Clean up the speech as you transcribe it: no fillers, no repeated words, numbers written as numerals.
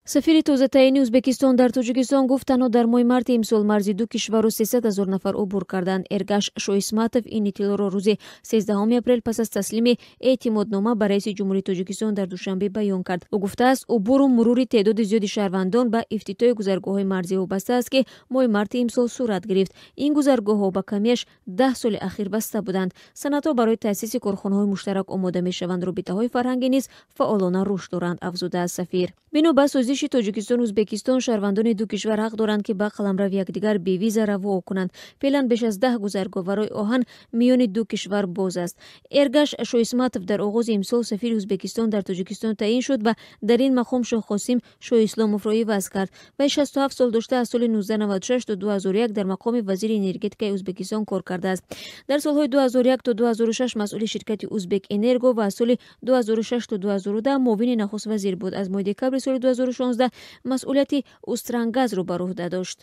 сафири тозатаини Узбекистон дар Тоҷикистон гуфт танҳо дар моҳи марти имсол марзи ду кишвару 300 000 нафар убур карданд. Эргаш Шоисматов ин иттилоъро рӯзи 13 апрел пас аз таслими эътимоднома ба раиси ҷумҳурии Тоҷикистон дар душанбе баён кард. Ӯ гуфтааст убуру мурури теъдоди зиёди шаҳрвандон ба ифтитоҳи гузаргоҳҳои марзӣ вобаста аст ки моҳи марти имсол сурат гирифт. Ин гузаргоҳҳо ба камияш 10 соли ахир баста буданд. санъатҳо барои таъсиси корхонаҳои муштарак омода мешаванд. робитаҳои фарҳангӣ низ фаъолона рушд доранд, афзудааст сафир. бино ба созиши Тоҷикистон Узбекистон, шаҳрвандони ду кишвар ҳақ доранд ки ба қаламрави якдигар бевиза равоо кунанд. феълан беш аз 10 гузаргоҳ ва роҳи оҳан миёни ду кишвар боз аст. Эргаш Шоисматов дар оғози имсол сафири Узбекистон дар Тоҷикистон таъин шуд ва дар ин мақом Шоҳқосим Шоҳисломовро иваз кард. Вай 67 сол дошта аз соли 1996 то 2001 дар мақоми вазири энергетикаи Узбекистон кор кардааст. дар солҳои 2001 то 2006 масъули ширкати Узбек Энерго ва аз соли 2006 то 2010 муовини нахуст вазир буд. аз моҳи декабри соли 2016 масъулияти Устрангазро бар уҳда дошт.